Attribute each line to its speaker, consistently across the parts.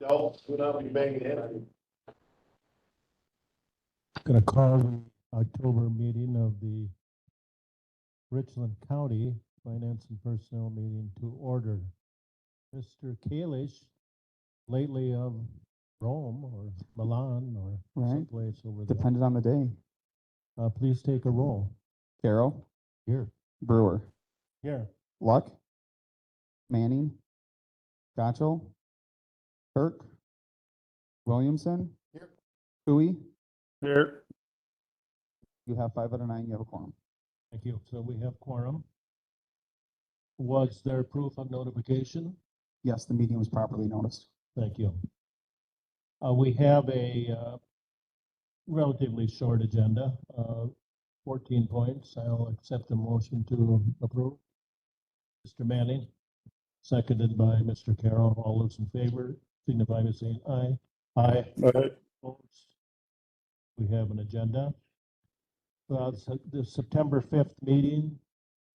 Speaker 1: No, we'll not be banging in.
Speaker 2: Going to call the October meeting of the Richland County Finance and Personnel meeting to order. Mr. Kalish, lately of Rome or Milan or someplace over there.
Speaker 3: Depended on the day.
Speaker 2: Please take a roll.
Speaker 3: Carroll,
Speaker 2: Here.
Speaker 3: Brewer,
Speaker 2: Here.
Speaker 3: Luck, Manning, Gotchel, Kirk, Williamson,
Speaker 1: Here.
Speaker 3: Huey.
Speaker 1: Here.
Speaker 3: You have 5 out of 9. You have a quorum.
Speaker 2: Thank you. So we have quorum. Was there proof of notification?
Speaker 3: Yes, the meeting was properly noticed.
Speaker 2: Thank you. We have a relatively short agenda, 14 points. I'll accept the motion to approve. Mr. Manning, seconded by Mr. Carroll. All those in favor signify by saying aye. Aye.
Speaker 1: Aye.
Speaker 2: Opposed? We have an agenda. The September 5th meeting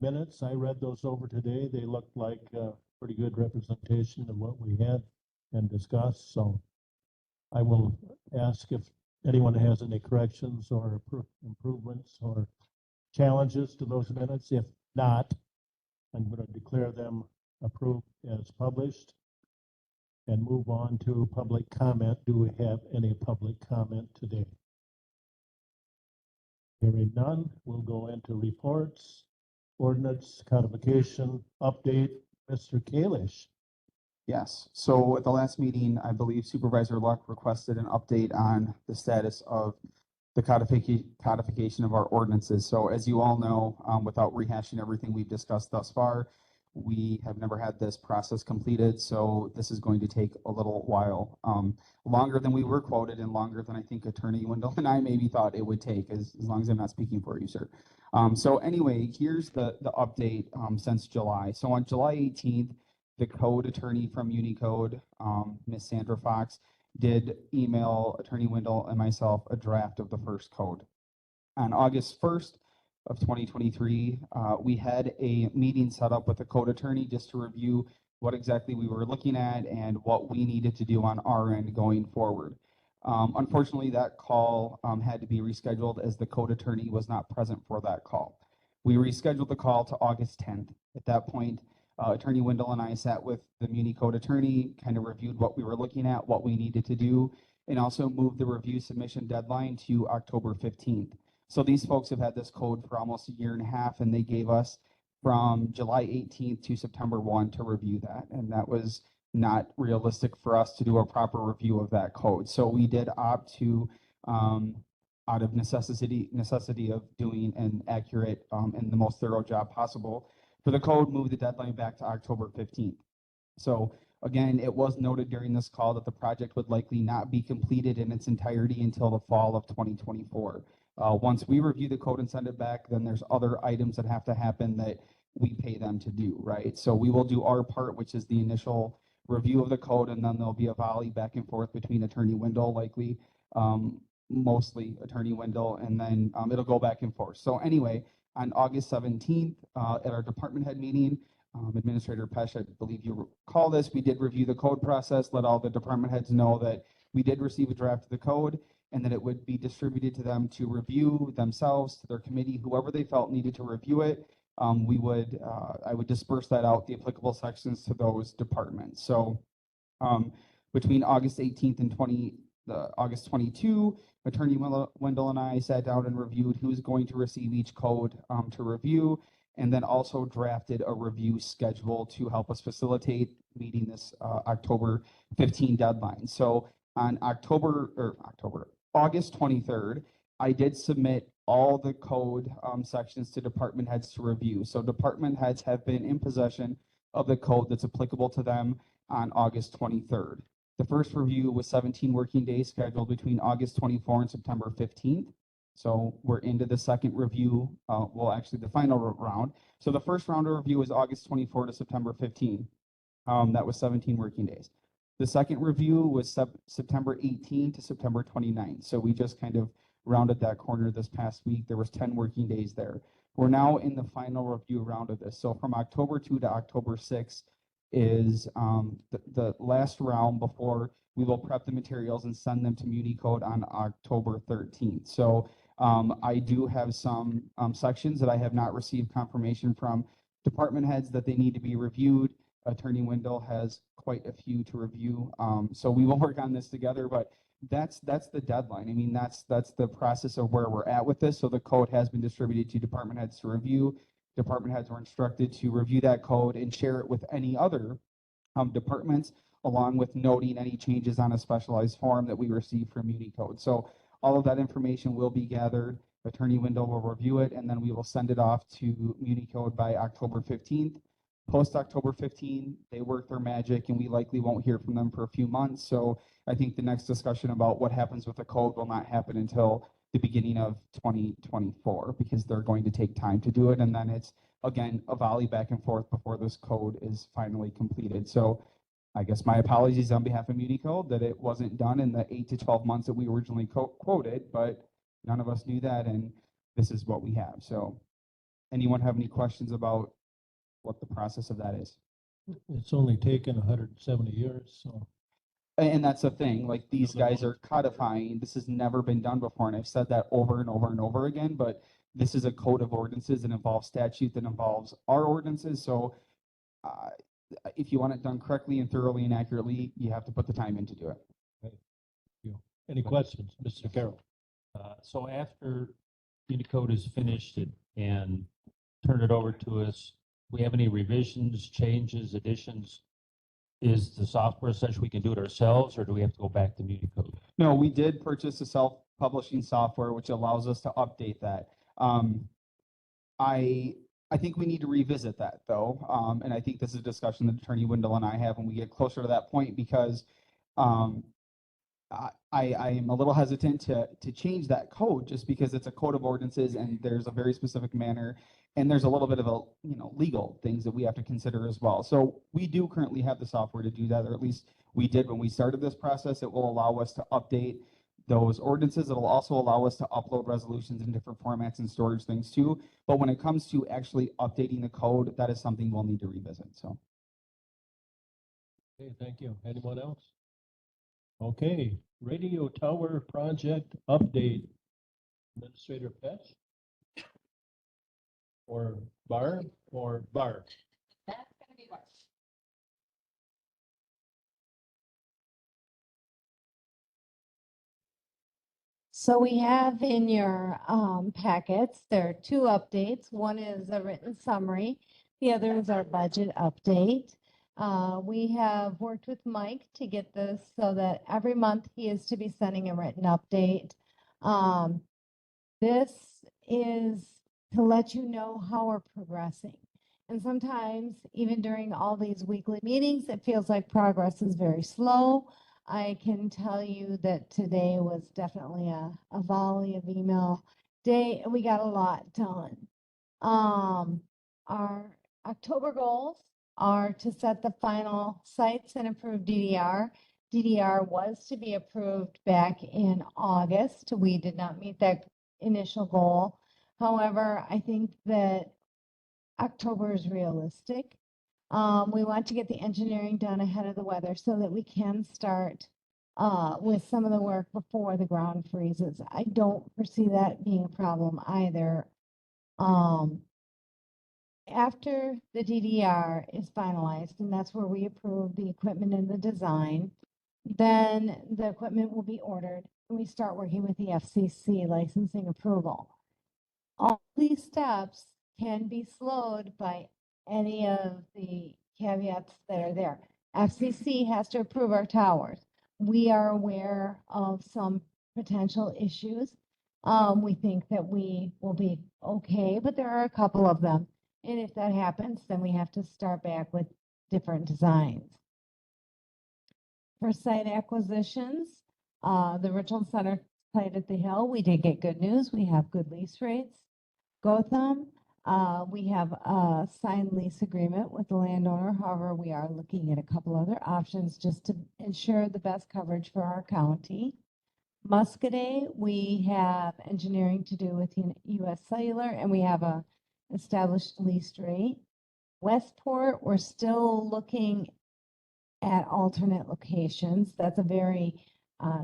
Speaker 2: minutes, I read those over today. They looked like a pretty good representation of what we had and discussed. So I will ask if anyone has any corrections or improvements or challenges to those minutes. If not, I'm going to declare them approved as published and move on to public comment. Do we have any public comment today? Hearing none, we'll go into reports, ordinance, codification, update. Mr. Kalish.
Speaker 3: Yes. So at the last meeting, I believe Supervisor Luck requested an update on the status of the codification of our ordinances. So as you all know, without rehashing everything we've discussed thus far, we have never had this process completed. So this is going to take a little while, longer than we were quoted and longer than I think Attorney Wendell and I maybe thought it would take, as long as I'm not speaking for you, sir. So anyway, here's the update since July. So on July 18th, the code attorney from Unicode, Ms. Sandra Fox, did email Attorney Wendell and myself a draft of the first code. On August 1st of 2023, we had a meeting set up with the code attorney just to review what exactly we were looking at and what we needed to do on our end going forward. Unfortunately, that call had to be rescheduled as the code attorney was not present for that call. We rescheduled the call to August 10th. At that point, Attorney Wendell and I sat with the Muni Code attorney, kind of reviewed what we were looking at, what we needed to do, and also moved the review submission deadline to October 15th. So these folks have had this code for almost a year and a half, and they gave us from July 18th to September 1 to review that. And that was not realistic for us to do a proper review of that code. So we did opt to, out of necessity of doing an accurate and the most thorough job possible, for the code, move the deadline back to October 15th. So again, it was noted during this call that the project would likely not be completed in its entirety until the fall of 2024. Once we review the code and send it back, then there's other items that have to happen that we pay them to do, right? So we will do our part, which is the initial review of the code, and then there'll be a volley back and forth between Attorney Wendell, likely, mostly Attorney Wendell, and then it'll go back and forth. So anyway, on August 17th, at our department head meeting, Administrator Pesh, I believe you recall this, we did review the code process, let all the department heads know that we did receive a draft of the code and that it would be distributed to them to review themselves, to their committee, whoever they felt needed to review it. I would disperse that out, the applicable sections, to those departments. So between August 18th and August 22, Attorney Wendell and I sat down and reviewed who's going to receive each code to review, and then also drafted a review schedule to help us facilitate meeting this October 15 deadline. So on August 23rd, I did submit all the code sections to department heads to review. So department heads have been in possession of the code that's applicable to them on August 23rd. The first review was 17 working days scheduled between August 24 and September 15th. So we're into the second review, actually the final round. So the first round of review was August 24 to September 15. That was 17 working days. The second review was September 18 to September 29. So we just kind of rounded that corner this past week. There was 10 working days there. We're now in the final review round of this. So from October 2 to October 6, is the last round before we will prep the materials and send them to MuniCode on October 13th. So I do have some sections that I have not received confirmation from department heads that they need to be reviewed. Attorney Wendell has quite a few to review. So we will work on this together, but that's the deadline. I mean, that's the process of where we're at with this. So the code has been distributed to department heads to review. Department heads were instructed to review that code and share it with any other departments, along with noting any changes on a specialized form that we receive from MuniCode. So all of that information will be gathered. Attorney Wendell will review it, and then we will send it off to MuniCode by October 15th. Post October 15th, they work their magic, and we likely won't hear from them for a few months. So I think the next discussion about what happens with the code will not happen until the beginning of 2024, because they're going to take time to do it. And then it's, again, a volley back and forth before this code is finally completed. So I guess my apologies on behalf of MuniCode that it wasn't done in the 8 to 12 months that we originally quoted, but none of us knew that, and this is what we have. So anyone have any questions about what the process of that is?
Speaker 2: It's only taken 170 years, so.
Speaker 3: And that's the thing, like, these guys are codifying. This has never been done before, and I've said that over and over and over again, but this is a code of ordinances that involves statute that involves our ordinances. So if you want it done correctly and thoroughly and accurately, you have to put the time in to do it.
Speaker 2: Thank you. Any questions, Mr. Carroll?
Speaker 4: So after Unicode is finished and turned it over to us, we have any revisions, changes, additions? Is the software such we can do it ourselves, or do we have to go back to Unicode?
Speaker 3: No, we did purchase a self-publishing software, which allows us to update that. I think we need to revisit that, though, and I think this is a discussion that Attorney Wendell and I have when we get closer to that point, because I am a little hesitant to change that code just because it's a code of ordinances and there's a very specific manner, and there's a little bit of a, legal things that we have to consider as well. So we do currently have the software to do that, or at least we did when we started this process. It will allow us to update those ordinances. It'll also allow us to upload resolutions in different formats and storage things too. But when it comes to actually updating the code, that is something we'll need to revisit. So.
Speaker 2: Okay, thank you. Anyone else? Okay, radio tower project update. Administrator Petch? Or Barb?
Speaker 5: That's gonna be worse. So we have in your packets, there are two updates. One is a written summary. The other is our budget update. We have worked with Mike to get this so that every month he is to be sending a written update. This is to let you know how we're progressing. And sometimes, even during all these weekly meetings, it feels like progress is very slow. I can tell you that today was definitely a volley of email day, and we got a lot done. Our October goals are to set the final sites and approve DDR. DDR was to be approved back in August. We did not meet that initial goal. However, I think that October is realistic. We want to get the engineering done ahead of the weather so that we can start with some of the work before the ground freezes. I don't foresee that being a problem either. After the DDR is finalized, and that's where we approve the equipment and the design, then the equipment will be ordered and we start working with the FCC licensing approval. All these steps can be slowed by any of the caveats that are there. FCC has to approve our towers. We are aware of some potential issues. We think that we will be okay, but there are a couple of them. And if that happens, then we have to start back with different designs. For site acquisitions, the Richland Center site at the Hill, we did get good news. We have good lease rates. Gotham, we have a signed lease agreement with the landowner. However, we are looking at a couple other options just to ensure the best coverage for our county. Muscadet, we have engineering to do with US Cellular, and we have a established lease rate. Westport, we're still looking at alternate locations. That's a very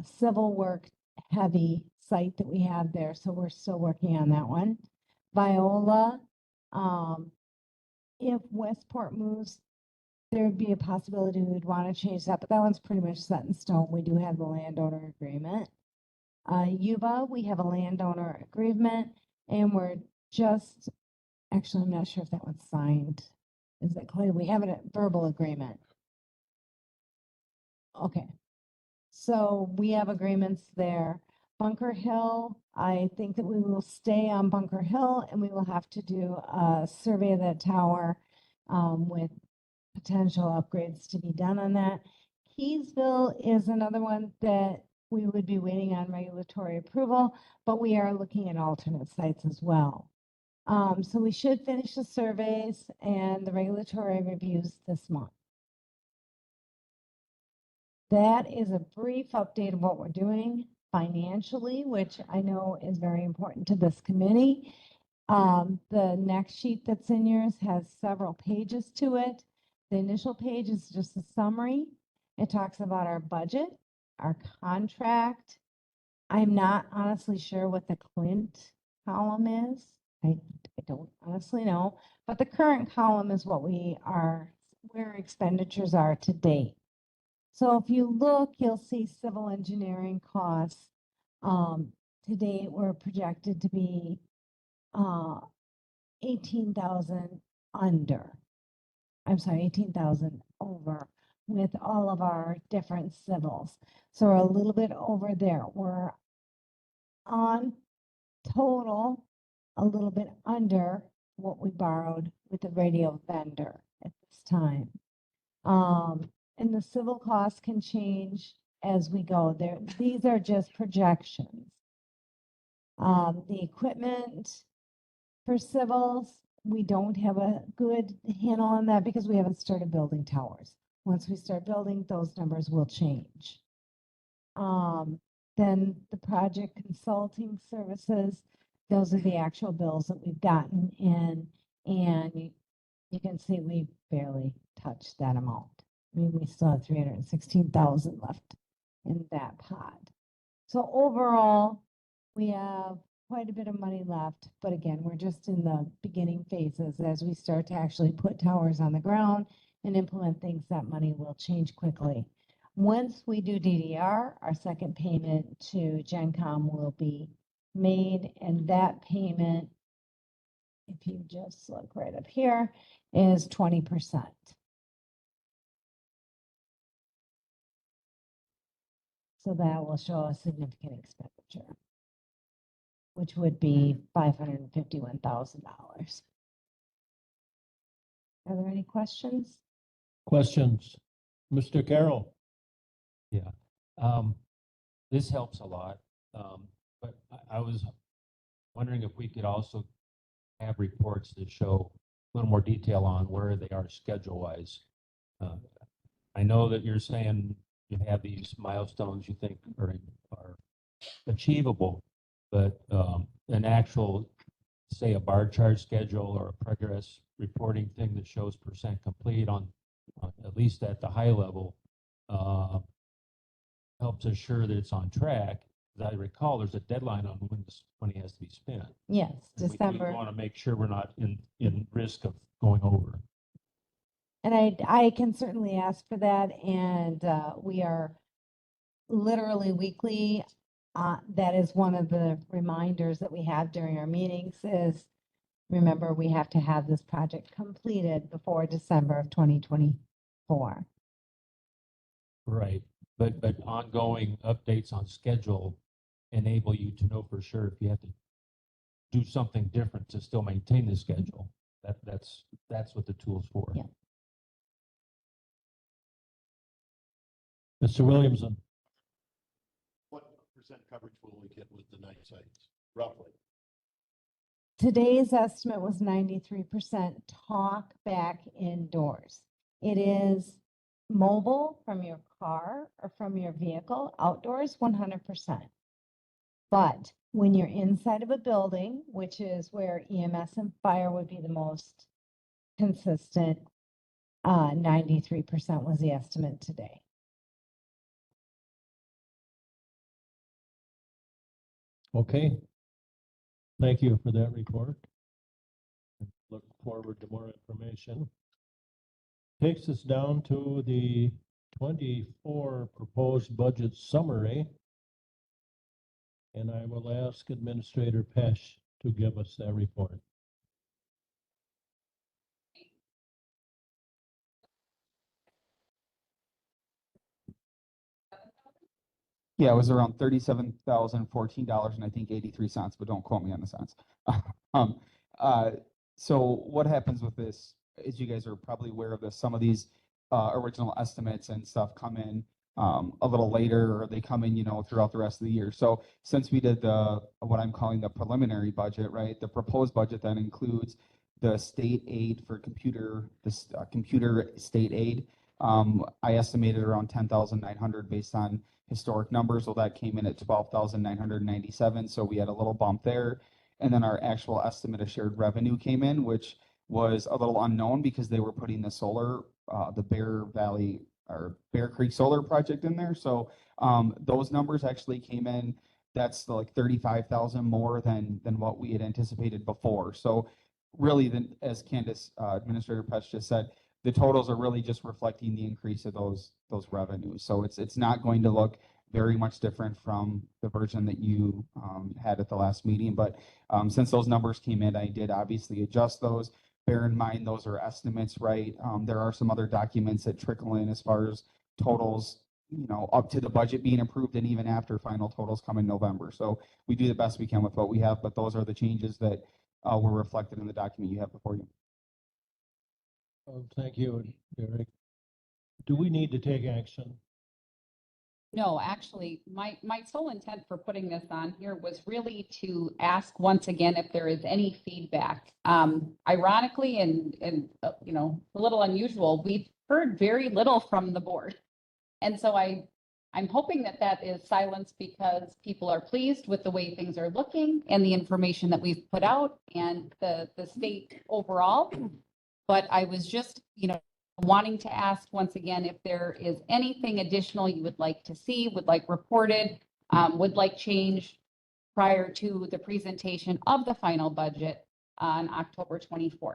Speaker 5: civil work heavy site that we have there, so we're still working on that one. Viola, if Westport moves, there would be a possibility we would want to change that, but that one's pretty much set in stone. We do have the landowner agreement. Yuba, we have a landowner agreement, and we're just, actually, I'm not sure if that one's signed. Is it clear? We have a verbal agreement. Okay. So we have agreements there. Bunker Hill, I think that we will stay on Bunker Hill, and we will have to do a survey of that tower with potential upgrades to be done on that. Keysville is another one that we would be waiting on regulatory approval, but we are looking at alternate sites as well. So we should finish the surveys and the regulatory reviews this month. That is a brief update of what we're doing financially, which I know is very important to this committee. The next sheet that's in yours has several pages to it. The initial page is just a summary. It talks about our budget, our contract. I'm not honestly sure what the Clint column is. I don't honestly know, but the current column is what where expenditures are to date. So if you look, you'll see civil engineering costs. To date, we're projected to be 18,000 under. I'm sorry, 18,000 over with all of our different civils. So we're a little bit over there. We're on total a little bit under what we borrowed with the radio vendor at this time. And the civil costs can change as we go there. These are just projections. The equipment for civils, we don't have a good handle on that because we haven't started building towers. Once we start building, those numbers will change. Then the project consulting services, those are the actual bills that we've gotten in, and you can see we barely touched that amount. I mean, we still have 316,000 left in that pot. So overall, we have quite a bit of money left, but again, we're just in the beginning phases. As we start to actually put towers on the ground and implement things, that money will change quickly. Once we do DDR, our second payment to GenCom will be made, and that payment, if you just look right up here, is 20%. So that will show a significant expenditure, which would be $551,000. Are there any questions?
Speaker 2: Questions? Mr. Carroll?
Speaker 4: This helps a lot, but I was wondering if we could also have reports that show a little more detail on where they are schedule-wise. I know that you're saying you have these milestones you think are achievable, but an actual, say, a bar chart schedule or a progress reporting thing that shows percent complete on at least at the high level helps assure that it's on track. As I recall, there's a deadline on when this money has to be spent.
Speaker 5: Yes,
Speaker 4: And
Speaker 5: December.
Speaker 4: We want to make sure we're not in risk of going over.
Speaker 5: And I can certainly ask for that, and we are literally weekly. That is one of the reminders that we have during our meetings is, remember, we have to have this project completed before December of 2024.
Speaker 4: Right, but ongoing updates on schedule enable you to know for sure if you have to do something different to still maintain the schedule. That's what the tool's for.
Speaker 5: Yeah.
Speaker 2: Mr. Williamson?
Speaker 1: What percent coverage will we get with the night sites, roughly?
Speaker 5: Today's estimate was 93% talk back indoors. It is mobile from your car or from your vehicle, outdoors 100%. But when you're inside of a building, which is where EMS and fire would be the most consistent. 93% was the estimate today.
Speaker 2: Okay. Thank you for that report. Look forward to more information. Takes us down to the 24 proposed budget summary. And I will ask Administrator Pesh to give us that report.
Speaker 3: Yeah, it was around $37,014 and I think 83 cents, but don't quote me on the cents. Um, so what happens with this, as you guys are probably aware of this, some of these original estimates and stuff come in a little later, or they come in, throughout the rest of the year. So since we did what I'm calling the preliminary budget, right, the proposed budget then includes the state aid for computer state aid. I estimated around 10,900 based on historic numbers. So that came in at 12,997. So we had a little bump there. And then our actual estimate of shared revenue came in, which was a little unknown because they were putting the solar, the Bear Creek Solar project in there. So those numbers actually came in. That's like 35,000 more than what we had anticipated before. So really, then, as Candace, Administrator Pesh just said, the totals are really just reflecting the increase of those revenues. So it's not going to look very much different from the version that you had at the last meeting. But since those numbers came in, I did obviously adjust those. Bear in mind, those are estimates, right? There are some other documents that trickle in as far as totals, up to the budget being approved and even after final totals come in November. So we do the best we can with what we have, but those are the changes that were reflected in the document you have before you.
Speaker 2: Thank you, Derek. Do we need to take action?
Speaker 6: No, actually, my sole intent for putting this on here was really to ask once again if there is any feedback. Ironically and a little unusual, we've heard very little from the board. And so I'm hoping that is silence because people are pleased with the way things are looking and the information that we've put out and the state overall. But I was just, wanting to ask once again if there is anything additional you would like to see, would like reported, would like change prior to the presentation of the final budget on October 24th.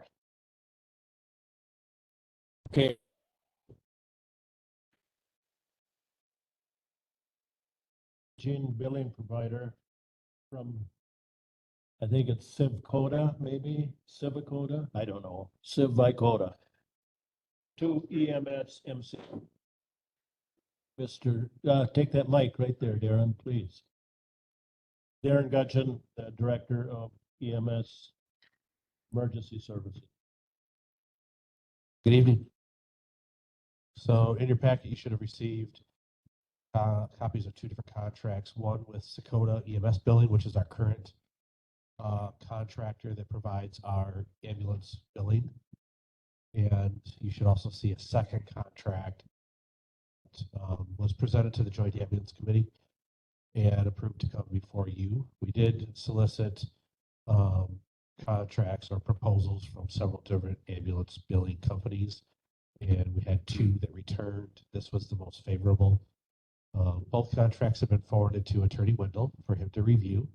Speaker 2: Okay. Gene billing provider from, I think it's Civcoda, maybe Civicoda, I don't know, Civicoda to EMS MC. Take that mic right there, Darren, please. Darren Gudgeon, the Director of EMS Emergency Services.
Speaker 7: Good evening. So in your packet, you should have received copies of two different contracts, one with Sakota EMS Billing, which is our current contractor that provides our ambulance billing. And you should also see a second contract was presented to the Joint Ambulance Committee and approved to come before you. We did solicit contracts or proposals from several different ambulance billing companies, and we had two that returned. This was the most favorable. Both contracts have been forwarded to Attorney Wendell for him to review,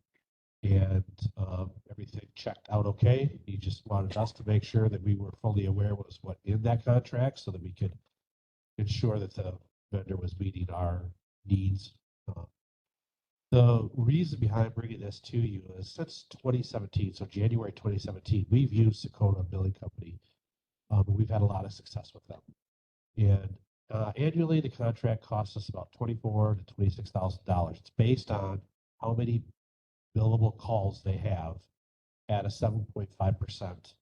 Speaker 7: and everything checked out okay. He just wanted us to make sure that we were fully aware was what in that contract so that we could ensure that the vendor was meeting our needs. The reason behind bringing this to you is since 2017, so January 2017, we've used Sakota Billing Company. We've had a lot of success with them. And annually, the contract costs us about $24,000 to $26,000. It's based on how many billable calls they have at a 7.5%,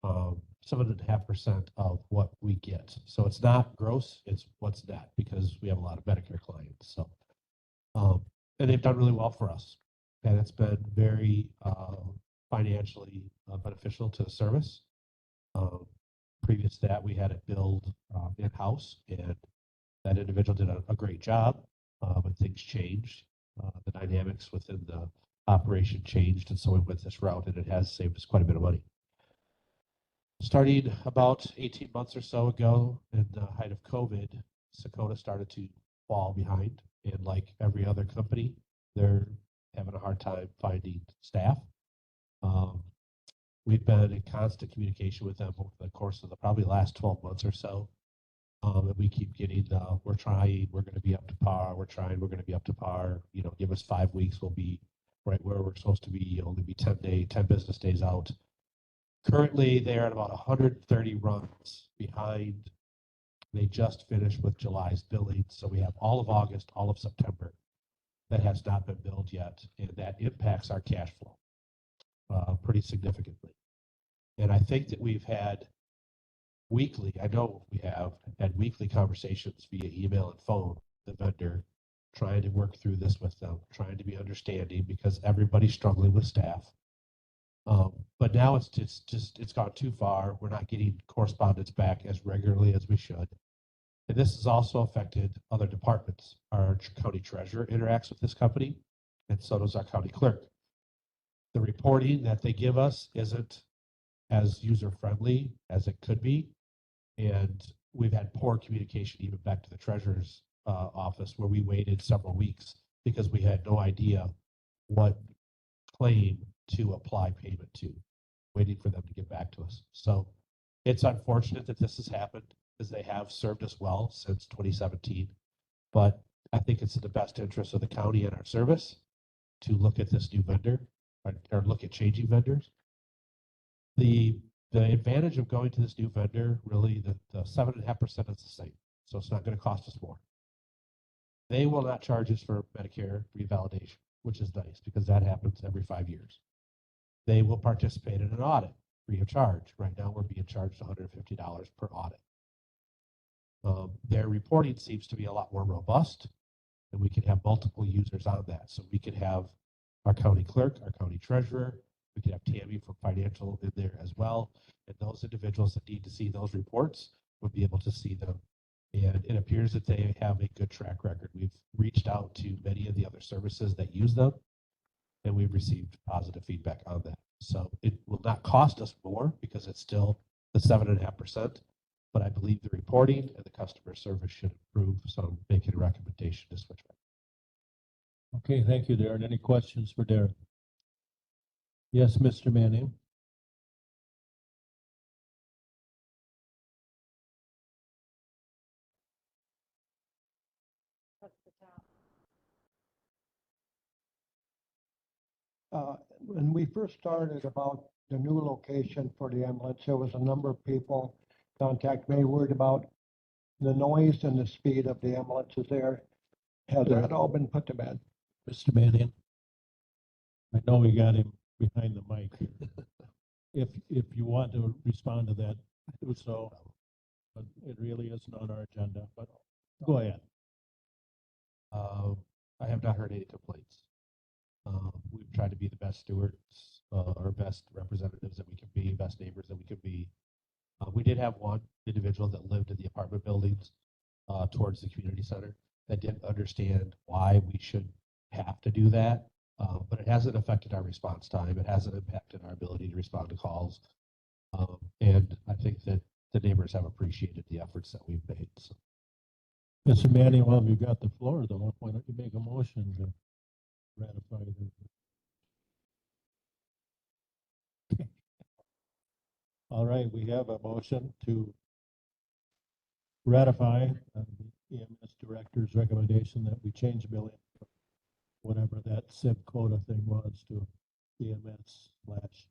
Speaker 7: 7.5% of what we get. So it's not gross, it's what's net, because we have a lot of Medicare clients. So, and they've done really well for us. And it's been very financially beneficial to the service. Previous to that, we had it billed in-house, and that individual did a great job, but things changed. The dynamics within the operation changed, and so we went this route, and it has saved us quite a bit of money. Starting about 18 months or so ago, in the height of COVID, Sakota started to fall behind. And like every other company, they're having a hard time finding staff. We've been in constant communication with them over the course of the probably last 12 months or so. And we keep getting, we're trying, we're going to be up to par, we're trying, we're going to be up to par. You know, give us 5 weeks, we'll be right where we're supposed to be, only be 10 business days out. Currently, they're at about 130 runs behind. They just finished with July's billing, so we have all of August, all of September that has not been billed yet, and that impacts our cash flow pretty significantly. And I think that we've had weekly, I know we have had weekly conversations via email and phone, the vendor, trying to work through this with them, trying to be understanding because everybody's struggling with staff. But now it's gone too far. We're not getting correspondence back as regularly as we should. And this has also affected other departments. Our county treasurer interacts with this company, and so does our county clerk. The reporting that they give us isn't as user-friendly as it could be. And we've had poor communication even back to the treasurer's office, where we waited several weeks because we had no idea what claim to apply payment to, waiting for them to get back to us. So it's unfortunate that this has happened, because they have served us well since 2017. But I think it's in the best interest of the county and our service to look at this new vendor or look at changing vendors. The advantage of going to this new vendor, really, the 7.5% is the same. So it's not going to cost us more. They will not charge us for Medicare revalidation, which is nice because that happens every 5 years. They will participate in an audit free of charge. Right now, we're being charged $150 per audit. Their reporting seems to be a lot more robust, and we can have multiple users on that. So we could have our county clerk, our county treasurer, we could have Tammy from financial in there as well. And those individuals that need to see those reports would be able to see them. And it appears that they have a good track record. We've reached out to many of the other services that use them, and we've received positive feedback on that. So it will not cost us more because it's still the 7.5%. But I believe the reporting and the customer service should improve. So I'm making a recommendation to switch back.
Speaker 2: Okay, thank you, Darren. Any questions for Darren? Yes, Mr. Manning.
Speaker 8: When we first started about the new location for the ambulance, there was a number of people contact me worried about the noise and the speed of the ambulances there. Has that all been put to bed?
Speaker 2: Mr. Manning. I know we got him behind the mic. If you want to respond to that, do so. But it really isn't on our agenda, but go ahead.
Speaker 7: I have not heard any complaints. We've tried to be the best stewards, or best representatives that we can be, best neighbors that we can be. We did have one individual that lived in the apartment buildings towards the community center that didn't understand why we should have to do that. But it hasn't affected our response time. It hasn't impacted our ability to respond to calls. And I think that the neighbors have appreciated the efforts that we've made. So.
Speaker 2: Mr. Manning, while you've got the floor, though, why don't you make a motion to ratify the... All right, we have a motion to ratify the EMS director's recommendation that we change billing, whatever that SIP quota thing was, to EMS slash.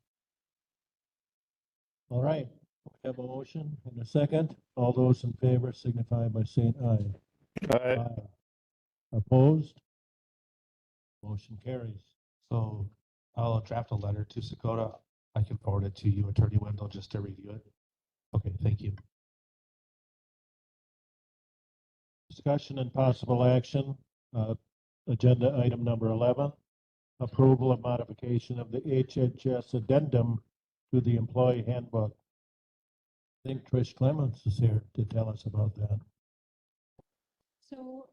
Speaker 2: All right, we have a motion and a second. All those in favor signify by saying aye. Aye. Opposed? Motion carries.
Speaker 7: So I'll draft a letter to Sakota. I can forward it to you, Attorney Wendell, just to review it. Okay, thank you.
Speaker 2: Discussion and possible action. Agenda item number 11, approval of modification of the HHS addendum to the employee handbook. I think Trish Clements is here to tell us about that.
Speaker 9: So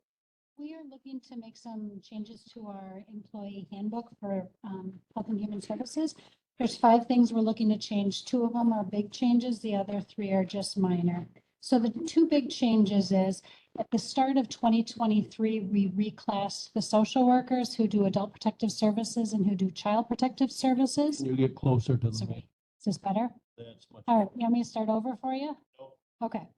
Speaker 9: we are looking to make some changes to our employee handbook for Health and Human Services. There's 5 things we're looking to change. 2 of them are big changes. The other 3 are just minor. So the 2 big changes is at the start of 2023, we reclassed the social workers who do adult protective services and who do child protective services.
Speaker 2: Can you get closer to the
Speaker 9: Sorry.
Speaker 2: mic?
Speaker 9: Is this better?
Speaker 2: That's much.
Speaker 9: All right, you want me to start over for you?
Speaker 2: No.
Speaker 9: Okay.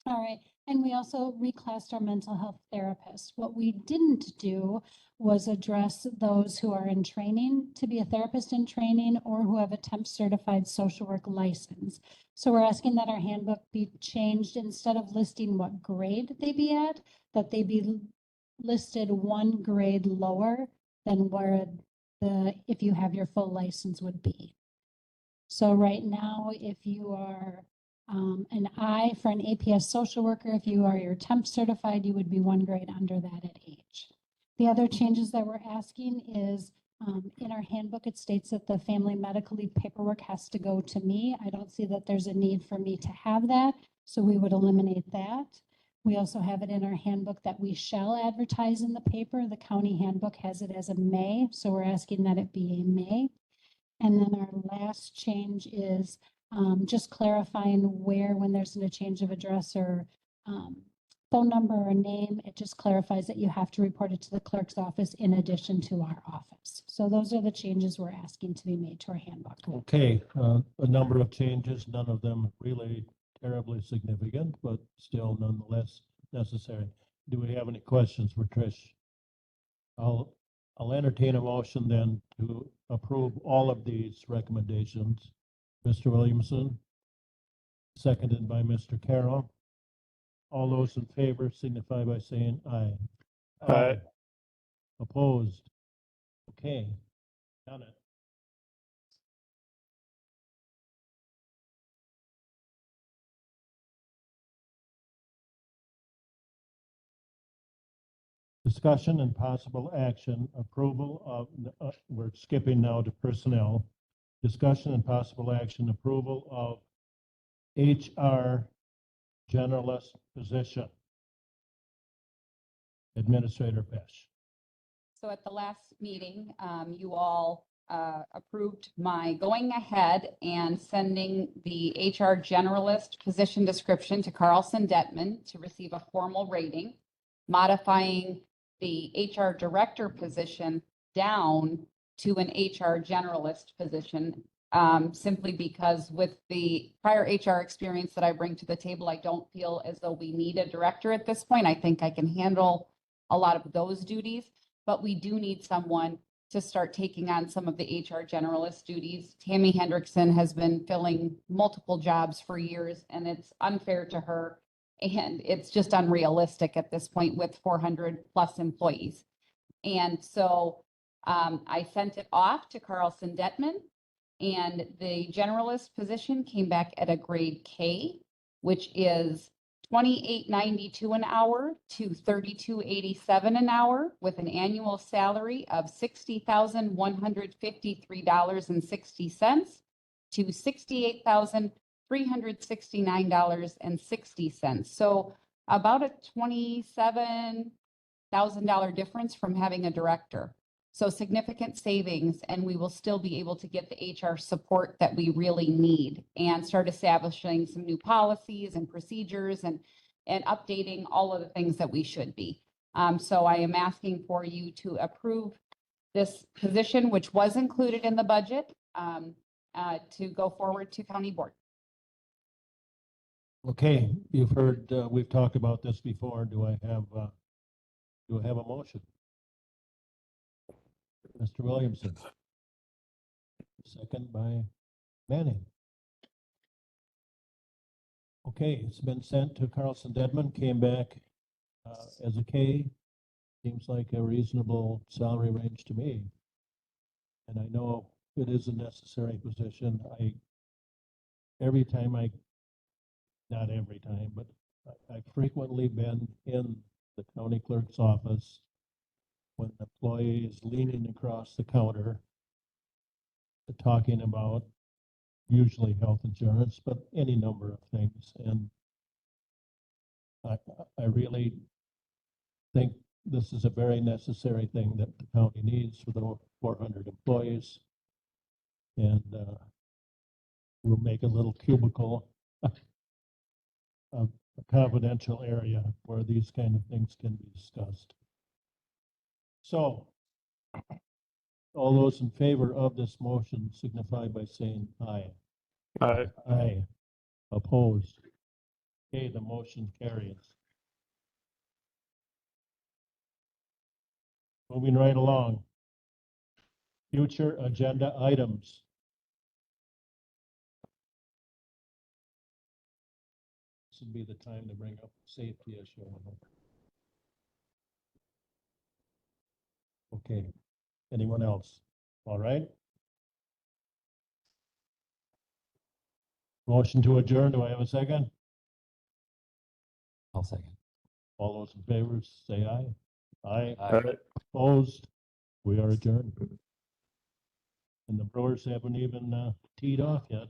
Speaker 9: All right. And we also reclassed our mental health therapists. What we didn't do was address those who are in training to be a therapist in training or who have a temp certified social work license. So we're asking that our handbook be changed instead of listing what grade they be at, that they be listed 1 grade lower than where if you have your full license would be. So right now, if you are an I for an APS social worker, if you are your temp certified, you would be 1 grade under that at age. The other changes that we're asking is in our handbook, it states that the family medical leave paperwork has to go to me. I don't see that there's a need for me to have that, so we would eliminate that. We also have it in our handbook that we shall advertise in the paper. The county handbook has it as a may, so we're asking that it be a may. And then our last change is just clarifying where, when there's a change of address or phone number or name, it just clarifies that you have to report it to the clerk's office in addition to our office. So those are the changes we're asking to be made to our handbook.
Speaker 2: Okay, a number of changes, none of them really terribly significant, but still nonetheless necessary. Do we have any questions for Trish? I'll entertain a motion then to approve all of these recommendations. Mr. Williamson, seconded by Mr. Carroll. All those in favor signify by saying aye.
Speaker 1: Aye.
Speaker 2: Opposed? Okay, done it. Discussion and possible action, approval of, we're skipping now to personnel. Discussion and possible action, approval of HR generalist position. Administrator Pesh.
Speaker 6: So at the last meeting, you all approved my going ahead and sending the HR generalist position description to Carlson Detman to receive a formal rating, modifying the HR director position down to an HR generalist position, simply because with the prior HR experience that I bring to the table, I don't feel as though we need a director at this point. I think I can handle a lot of those duties, but we do need someone to start taking on some of the HR generalist duties. Tammy Hendrickson has been filling multiple jobs for years, and it's unfair to her. And it's just unrealistic at this point with 400 plus employees. And so I sent it off to Carlson Detman, and the generalist position came back at a grade K, which is $28.92 an hour to $32.87 an hour, with an annual salary of $60,153.60 to $68,369.60. So about a $27,000 difference from having a director. So significant savings, and we will still be able to get the HR support that we really need and start establishing some new policies and procedures and updating all of the things that we should be. So I am asking for you to approve this position, which was included in the budget, to go forward to county board.
Speaker 2: Okay, you've heard, we've talked about this before. Do I have a motion? Mr. Williamson. Second by Manning. Okay, it's been sent to Carlson Detman, came back as a K. Seems like a reasonable salary range to me. And I know it is a necessary position. Not every time, but I've frequently been in the county clerk's office when an employee is leaning across the counter talking about usually health insurance, but any number of things. And I really think this is a very necessary thing that the county needs for the 400 employees. And, we'll make a little cubicle, a confidential area where these kind of things can be discussed. So, all those in favor of this motion signify by saying aye.
Speaker 10: Aye.
Speaker 2: Aye. Opposed? Okay, the motion carries. Moving right along. Future agenda items. This would be the time to bring up safety issue. Okay, anyone else? All right. Motion to adjourn, do I have a second?
Speaker 4: I'll second.
Speaker 2: All those in favor, say aye. Aye.
Speaker 10: Aye.
Speaker 2: Opposed? We are adjourned. And the Brewers haven't even teed off yet.